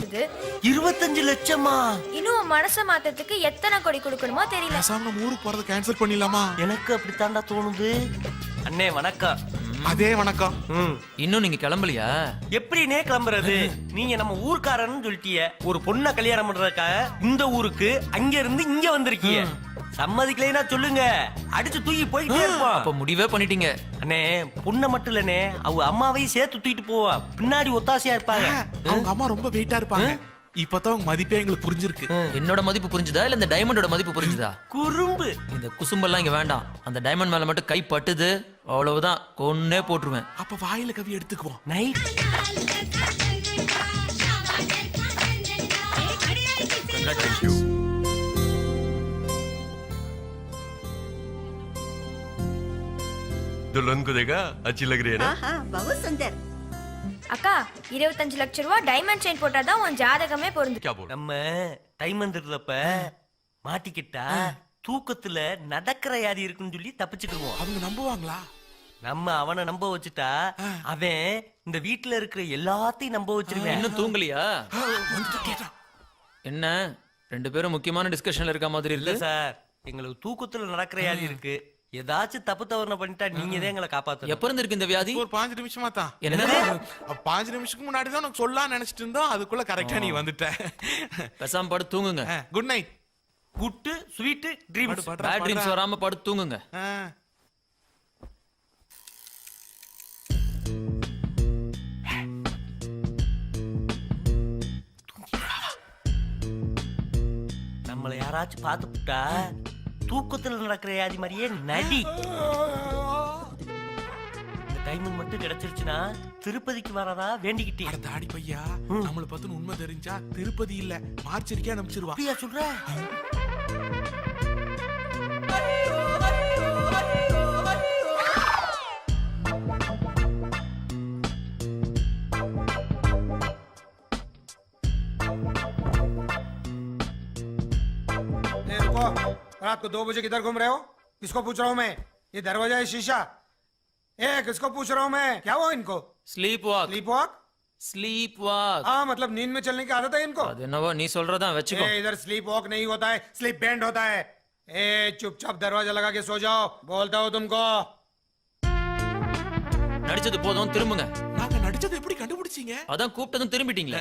கொடுத்துருது. 25 லட்சமா? இன்னும் உன் மனசை மாத்தறதுக்கு எத்தனை கோடி கொடுக்கணுமோ தெரியல. பேசாம நம்ம ஊருக்கு போறத கேன்சல் பண்ணிடலாமா? எனக்கு அப்படித்தாண்டா தோணுது. அண்ணே வணக்கம். அதே வணக்கம். இன்னும் நீங்க கிளம்பலையா? எப்படினே கிளம்புறது? நீங்க நம்ம ஊர்க்காரன்னு சொல்லிட்டீங்க. ஒரு பொண்ணை கல்யாணம் பண்றதுக்காக இந்த ஊருக்கு அங்க இருந்து இங்க வந்திருக்கீங்க. சம்மதிக்கலைன்னா சொல்லுங்க, அடிச்சு தூக்கி போயிட்டே இருப்போம். அப்ப முடிவே பண்ணிட்டீங்க. அண்ணே பொண்ணை மட்டும் இல்லனே, அவ அம்மாவையும் சேர்த்து தூக்கிட்டு போவா. பின்னாடி ஒத்தாசையா இருப்பாங்க. அவங்க அம்மா ரொம்ப வெயிட்டா இருப்பாங்க. இப்பதான் உங்க மதிப்பே எங்களுக்கு புரிஞ்சிருக்கு. என்னோட மதிப்பு புரிஞ்சுதா இல்ல இந்த டைமண்டோட மதிப்பு புரிஞ்சுதா? குறும்பு. இந்த குசும்பெல்லாம் இங்க வேண்டாம். அந்த டைமண்ட் மேல மட்டும் கை பட்டுது அவ்வளவுதான், கொன்னே போட்டுருவேன். அப்ப வாயில கவி எடுத்துக்குவோம். நைட் दुल्हन को देखा अच्छी लग रही है ना? हाँ बहुत सुंदर। அக்கா 25 லட்சம் ரூபாய் டைமண்ட் செயின் போட்டாதான் உன் ஜாதகமே பொருந்து. क्या बोल? நம்ம டைம் வந்துடுறப்ப மாட்டிக்கிட்டா தூக்கத்துல நடக்கிற யாதி இருக்குன்னு சொல்லி தப்பிச்சுக்குவோம். அவங்க நம்புவாங்களா? நம்ம அவனை நம்ப வச்சுட்டா அவன் இந்த வீட்டுல இருக்கிற எல்லாத்தையும் நம்ப வச்சிருவேன். இன்னும் தூங்கலையா? வந்துட்டு கேட்டான். என்ன ரெண்டு பேரும் முக்கியமான டிஸ்கஷன்ல இருக்க மாதிரி இல்ல இருக்கு. சார், எங்களுக்கு தூக்கத்துல நடக்கிற யாதி இருக்கு. ஏதாச்சும் தப்பு தவறுன பண்ணிட்டா நீங்க தான் எங்களை காப்பாத்தணும். எப்ப இருந்து இருக்கு இந்த வியாதி? ஒரு 5 நிமிஷமா தான். என்னது? 5 நிமிஷத்துக்கு முன்னாடி தான் உனக்கு சொல்லலாம் நினைச்சிட்டு இருந்தோம். அதுக்குள்ள கரெக்டா நீ வந்துட்ட. பேசாம படுத்து தூங்குங்க. Good night. Good sweet dreams. Bad dreams வராம படுத்து தூங்குங்க. நம்மள யாராச்சும் பார்த்துட்டா தூக்கத்துல நடக்கிற யாதி மாதிரியே நடி. இந்த டைமண்ட் மட்டும் கிடைச்சிருச்சுன்னா திருப்பதிக்கு வரதா வேண்டிக்கிட்டே. அட தாடி பையா, நம்மள பத்தின உண்மை தெரிஞ்சா திருப்பதி இல்ல மார்ச்சரிக்கே அனுப்பிச்சிருவா. அப்படியா சொல்ற? रात को 2 बजे किधर घूम रहे हो? किसको पूछ रहा हूँ मैं? ये दरवाजा है शीशा? ए किसको पूछ रहा हूँ मैं? क्या हुआ इनको? Sleep walk. Sleep walk? Sleep walk. हाँ मतलब नींद में चलने की आदत है इनको? அது என்னவோ நீ சொல்றதா வெச்சுக்கோ. ए, इधर स्लीप वॉक नहीं होता है, स्लीप बैंड होता है। ए चुपचाप दरवाजा लगा के सो जाओ, बोलता हूँ तुमको। நடிச்சது போதும், திரும்புங்க. நாங்க நடிச்சது எப்படி கண்டுபிடிச்சீங்க? அதான் கூப்பிட்டதும் திரும்பிட்டீங்களே.